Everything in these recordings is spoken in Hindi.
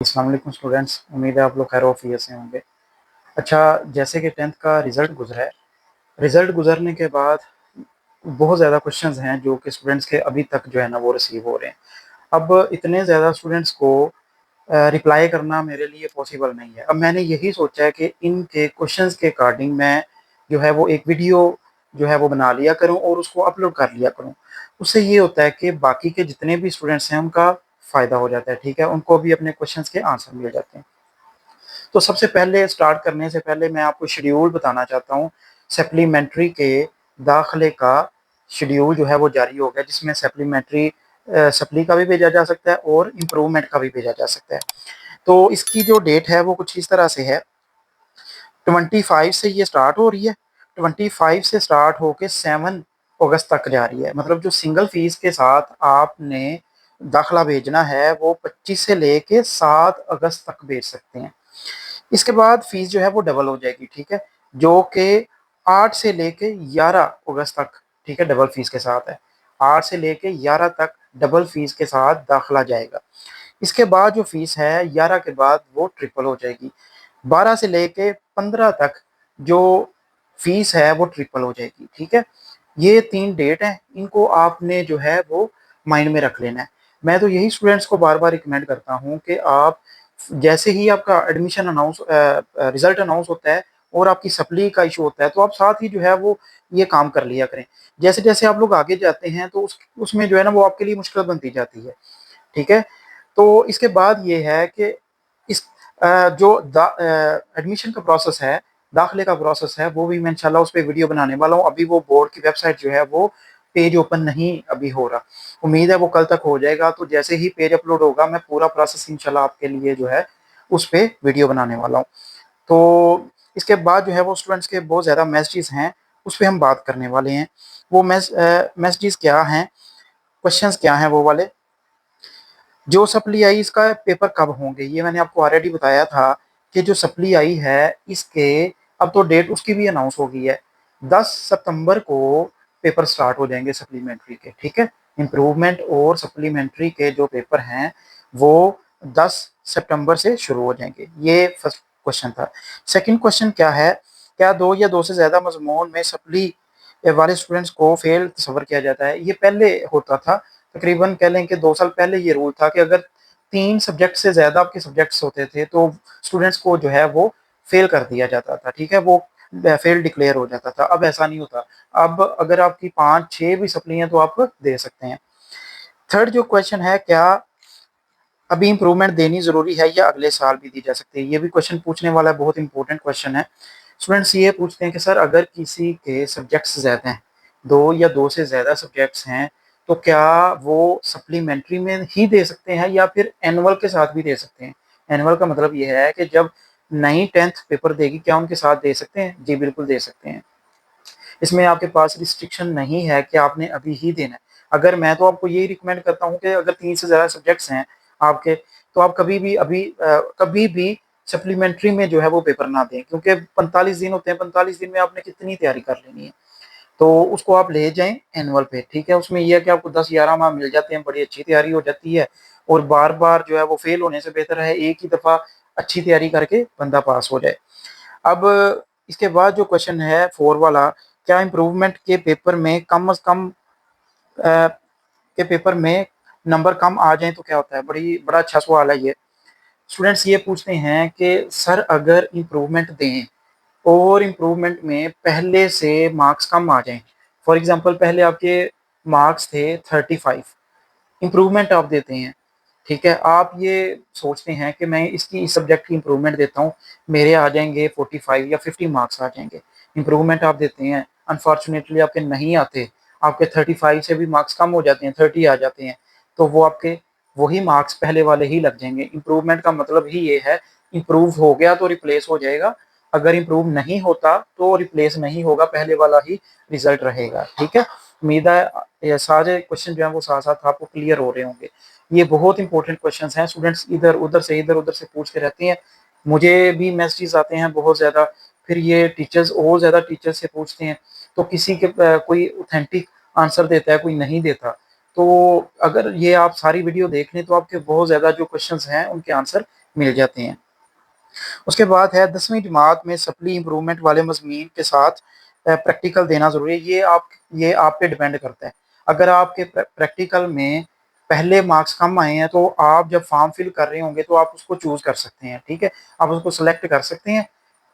अस्सलाम वालेकुम स्टूडेंट्स, उम्मीद है आप लोग खैर वाफियत से होंगे। अच्छा, जैसे कि 10th का रिज़ल्ट गुजरा है, रिज़ल्ट गुजरने के बाद बहुत ज़्यादा क्वेश्चंस हैं जो कि स्टूडेंट्स के अभी तक जो है ना वो रिसीव हो रहे हैं। अब इतने ज़्यादा स्टूडेंट्स को रिप्लाई करना मेरे लिए पॉसिबल नहीं है। अब मैंने यही सोचा है कि इनके क्वेश्चंस के अकॉर्डिंग मैं जो है वो एक वीडियो जो है वो बना लिया करूँ और उसको अपलोड कर लिया करूँ। उससे ये होता है कि बाकी के जितने भी स्टूडेंट्स हैं उनका फ़ायदा हो जाता है, ठीक है? उनको भी अपने क्वेश्चंस के आंसर मिल जाते हैं। तो सबसे पहले स्टार्ट करने से पहले मैं आपको शेड्यूल बताना चाहता हूँ। सप्लीमेंट्री के दाखिले का शेड्यूल जो है वो जारी हो गया, जिसमें सप्लीमेंट्री सप्ली का भी भेजा जा सकता है और इम्प्रूवमेंट का भी भेजा जा सकता है। तो इसकी जो डेट है वो कुछ इस तरह से है। 25 से ये स्टार्ट हो रही है। 25 से स्टार्ट होके 7 अगस्त तक जा रही है। मतलब जो सिंगल फीस के साथ आपने दाखिला भेजना है वो 25 से लेके 7 अगस्त तक भेज सकते हैं। इसके बाद फीस जो है वो डबल हो जाएगी, ठीक है? जो कि 8 से लेके 11 अगस्त तक, ठीक है, डबल फीस के साथ है। 8 से लेके 11 तक डबल फीस के साथ दाखिला जाएगा। इसके बाद जो फीस है 11 के बाद वो ट्रिपल हो जाएगी। 12 से लेके 15 तक जो फीस है वो ट्रिपल हो जाएगी, ठीक है? ये 3 डेट हैं, इनको आपने जो है वो माइंड में रख लेना है। मैं तो यही स्टूडेंट्स को बार-बार रिकमेंड करता हूँ कि आप जैसे ही आपका एडमिशन रिज़ल्ट अनाउंस होता है और आपकी सप्ली का इश्यू होता है, तो आप साथ ही जो है वो ये काम कर लिया करें। जैसे-जैसे आप लोग आगे जाते हैं तो उसमें जो है ना वो आपके लिए मुश्किल बनती जाती है, ठीक है? तो इसके बाद ये है कि इस जो एडमिशन का प्रोसेस है, दाखिले का प्रोसेस है, वो भी मैं इंशाल्लाह उस पे वीडियो बनाने वाला हूँ। अभी वो बोर्ड की वेबसाइट जो है वो पेज ओपन नहीं अभी हो रहा। उम्मीद है वो कल तक हो जाएगा, तो जैसे ही पेज अपलोड होगा मैं पूरा प्रोसेस इंशाल्लाह आपके लिए जो है उस पे वीडियो बनाने वाला हूँ। तो इसके बाद जो है वो स्टूडेंट्स के बहुत ज़्यादा मैसेजेस हैं, उस पे हम बात करने वाले हैं। वो मैसेजेस क्या हैं, क्वेश्चंस क्या हैं वो वाले? जो सप्ली आई इसका पेपर कब होंगे, ये मैंने आपको ऑलरेडी बताया था कि जो सप्ली आई है इसके अब तो डेट उसकी भी अनाउंस हो गई है। 10 सितंबर को पेपर स्टार्ट हो जाएंगे सप्लीमेंट्री के, ठीक है? इम्प्रूवमेंट और सप्लीमेंट्री के जो पेपर हैं वो 10 सितंबर से शुरू हो जाएंगे। ये फर्स्ट क्वेश्चन था। सेकंड क्वेश्चन क्या है, क्या 2 या 2 से ज़्यादा मजमून में सप्ली वाले स्टूडेंट्स को फेल तस्वर किया जाता है? ये पहले होता था, तकरीबन कह लें कि 2 साल पहले ये रूल था कि अगर 3 सब्जेक्ट से ज़्यादा आपके सब्जेक्ट्स होते थे तो स्टूडेंट्स को जो है वो फेल कर दिया जाता था, ठीक है? वो फेल डिक्लेयर हो जाता था। अब ऐसा नहीं होता। अब अगर आपकी 5-6 भी सप्ली हैं तो आप दे सकते हैं। थर्ड जो क्वेश्चन है, क्या अभी इम्प्रूवमेंट देनी ज़रूरी है या अगले साल भी दी जा सकती है? ये भी क्वेश्चन पूछने वाला बहुत इंपॉर्टेंट क्वेश्चन है। स्टूडेंट्स ये पूछते हैं कि सर अगर किसी के सब्जेक्ट्स ज़्यादा हैं, 2 या 2 से ज़्यादा सब्जेक्ट्स हैं, तो क्या वो सप्लीमेंट्री में ही दे सकते हैं या फिर एनुअल के साथ भी दे सकते हैं? एनुअल का मतलब ये है कि जब नई 10th पेपर देगी, क्या उनके साथ दे सकते हैं? जी, बिल्कुल दे सकते हैं। इसमें आपके पास रिस्ट्रिक्शन नहीं है कि आपने अभी ही देना है। अगर मैं तो आपको यही रिकमेंड करता हूँ कि अगर 3 से ज़्यादा सब्जेक्ट्स हैं आपके, तो आप कभी भी सप्लीमेंट्री में जो है वो पेपर ना दें, क्योंकि 45 दिन होते हैं, 45 दिन में आपने कितनी तैयारी कर लेनी है। तो उसको आप ले जाएँ एनुअल पे, ठीक है? उसमें ये है कि आपको 10-11 माह मिल जाते हैं, बड़ी अच्छी तैयारी हो जाती है और बार-बार जो है वो फेल होने से बेहतर है एक ही दफ़ा अच्छी तैयारी करके बंदा पास हो जाए। अब इसके बाद जो क्वेश्चन है 4 वाला, क्या इम्प्रूवमेंट के पेपर में कम से कम के पेपर में नंबर कम आ जाएँ तो क्या होता है? बड़ा अच्छा सवाल है ये। स्टूडेंट्स ये पूछते हैं कि सर अगर इम्प्रूवमेंट दें और इम्प्रूवमेंट में पहले से मार्क्स कम आ जाएँ, फॉर एग्ज़ाम्पल पहले आपके मार्क्स थे 35, इम्प्रूवमेंट आप देते हैं, ठीक है? आप ये सोचते हैं कि मैं इस सब्जेक्ट की इम्प्रूवमेंट देता हूँ, मेरे आ जाएँगे 45 या 50 मार्क्स आ जाएँगे। इम्प्रूवमेंट आप देते हैं, अनफॉर्चुनेटली आपके नहीं आते, आपके 35 से भी मार्क्स कम हो जाते हैं, 30 आ जाते हैं, तो वो आपके वही मार्क्स पहले वाले ही लग जाएँगे। इम्प्रूवमेंट का मतलब ही ये है, इम्प्रूव हो गया तो रिप्लेस हो जाएगा, अगर इम्प्रूव नहीं होता तो रिप्लेस नहीं होगा, पहले वाला ही रिज़ल्ट रहेगा, ठीक है? उम्मीद है ये सारे क्वेश्चन जो हैं वो साथ-साथ आपको क्लियर हो रहे होंगे। ये बहुत इंपॉर्टेंट क्वेश्चंस हैं, स्टूडेंट्स इधर-उधर से पूछते रहते हैं। मुझे भी मैसेजेस आते हैं बहुत ज़्यादा, फिर ये टीचर्स और ज़्यादा टीचर्स से पूछते हैं, तो किसी के कोई ऑथेंटिक आंसर देता है, कोई नहीं देता। तो अगर ये आप सारी वीडियो देख लें तो आपके बहुत ज़्यादा जो क्वेश्चंस हैं उनके आंसर मिल जाते हैं। उसके बाद है 10वीं जमात में सप्ली इम्प्रूवमेंट वाले मज़ामीन के साथ प्रैक्टिकल देना ज़रूरी है। ये आप पे डिपेंड करता है। अगर आपके प्रैक्टिकल में पहले मार्क्स कम आए हैं तो आप जब फॉर्म फिल कर रहे होंगे तो आप उसको चूज़ कर सकते हैं, ठीक है? आप उसको सेलेक्ट कर सकते हैं।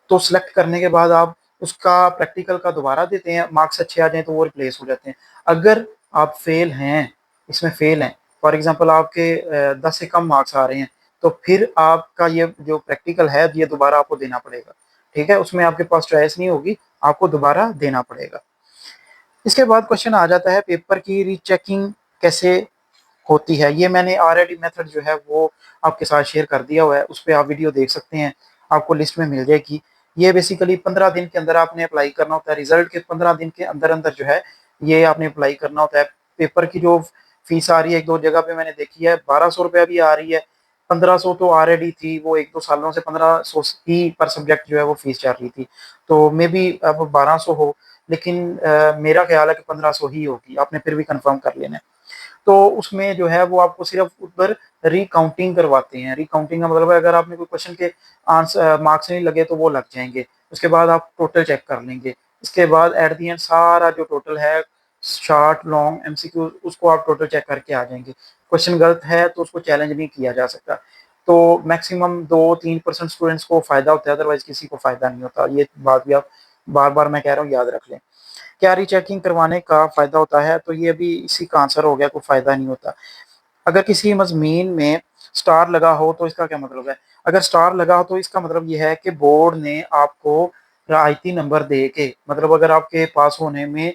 तो सेलेक्ट करने के बाद आप उसका प्रैक्टिकल का दोबारा देते हैं, मार्क्स अच्छे आ जाएँ तो वो रिप्लेस हो जाते हैं। अगर आप फेल हैं, इसमें फेल हैं, फॉर एग्ज़ाम्पल आपके 10 से कम मार्क्स आ रहे हैं, तो फिर आपका ये जो प्रैक्टिकल है ये दोबारा आपको देना पड़ेगा, ठीक है? उसमें आपके पास चॉइस नहीं होगी, आपको दोबारा देना पड़ेगा। इसके बाद क्वेश्चन आ जाता है पेपर की रीचेकिंग कैसे होती है। ये मैंने ऑलरेडी मेथड जो है वो आपके साथ शेयर कर दिया हुआ है, उस पे आप वीडियो देख सकते हैं, आपको लिस्ट में मिल जाएगी। ये बेसिकली 15 दिन के अंदर आपने अप्लाई करना होता है, रिजल्ट के 15 दिन के अंदर-अंदर जो है ये आपने अप्लाई करना होता है। पेपर की जो फीस आ रही है 1-2 जगह पे मैंने देखी है, ₹1200 भी आ रही है, 1500 तो ऑलरेडी थी, वो 1-2 सालों से 1500 ही पर सब्जेक्ट जो है वो फीस चल रही थी। तो मेबी अब 1200 हो, लेकिन मेरा ख़्याल है कि 1500 ही होगी, आपने फिर भी कन्फर्म कर लेना है। तो उसमें जो है वो आपको सिर्फ उधर रिकाउंटिंग करवाते हैं। रिकाउंटिंग का मतलब है अगर आपने कोई क्वेश्चन के मार्क्स नहीं लगे तो वो लग जाएँगे। उसके बाद आप टोटल चेक कर लेंगे। इसके बाद एट द एंड सारा जो टोटल है शॉर्ट, लॉन्ग, एमसीक्यू उसको आप टोटल चेक करके आ जाएँगे। क्वेश्चन गलत है तो उसको चैलेंज नहीं किया जा सकता। तो मैक्सिमम 2-3% स्टूडेंट्स को फ़ायदा होता है, अदरवाइज़ किसी को फ़ायदा नहीं होता। ये बात भी आप बार-बार मैं कह रहा हूँ याद रख लें। क्या रीचेकिंग करवाने का फ़ायदा होता है? तो ये भी इसी का आंसर हो गया, कोई फ़ायदा नहीं होता। अगर किसी मज़मून में स्टार लगा हो तो इसका क्या मतलब है? अगर स्टार लगा हो तो इसका मतलब ये है कि बोर्ड ने आपको रियायती नंबर दे के, मतलब अगर आपके पास होने में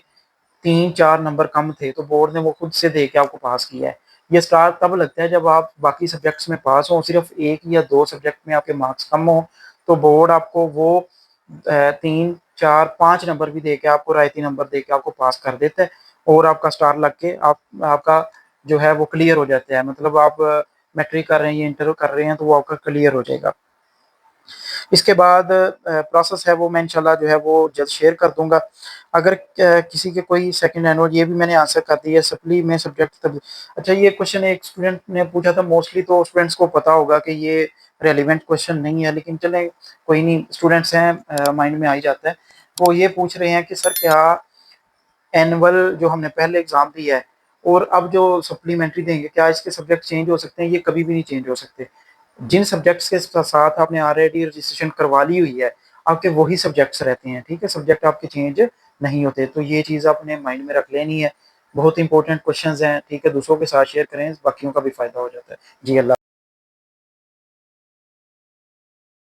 3-4 नंबर कम थे तो बोर्ड ने वो खुद से दे के आपको पास किया है। ये स्टार तब लगता है जब आप बाकी सब्जेक्ट्स में पास हों, सिर्फ़ 1 या 2 सब्जेक्ट में आपके मार्क्स कम हों, तो बोर्ड आपको वो 3, 4, 5 नंबर भी देके आपको रियायती नंबर देके आपको पास कर देता है और आपका स्टार लग के आपका जो है वो क्लियर हो जाता है। मतलब आप मैट्रिक कर रहे हैं या इंटर कर रहे हैं तो वो आपका क्लियर हो जाएगा। इसके बाद प्रोसेस है वो मैं इंशाल्लाह जो है वो जल्द शेयर कर दूँगा। अगर किसी के कोई सेकंड एनुअल ये भी मैंने आंसर कर दिया है सप्ली में सब्जेक्ट तब अच्छा ये क्वेश्चन एक स्टूडेंट ने पूछा था मोस्टली तो स्टूडेंट्स को पता होगा कि ये रेलेवेंट क्वेश्चन नहीं है लेकिन चलें कोई नहीं स्टूडेंट्स हैं माइंड में आ ही जाता है। वो ये पूछ रहे हैं कि सर क्या एनुअल जो हमने पहले एग्ज़ाम दिया है और अब जो सप्लीमेंट्री देंगे क्या इसके सब्जेक्ट चेंज हो सकते हैं? ये कभी भी नहीं चेंज हो सकते। जिन सब्जेक्ट्स के साथ आपने ऑलरेडी रजिस्ट्रेशन करवा ली हुई है, आपके वही सब्जेक्ट्स रहते हैं, ठीक है? सब्जेक्ट आपके चेंज नहीं होते, तो ये चीज़ आपने माइंड में रख लेनी है। बहुत इंपॉर्टेंट क्वेश्चंस हैं, ठीक है? दूसरों के साथ शेयर करें, बाकियों का भी फ़ायदा हो जाता है। जी, अल्लाह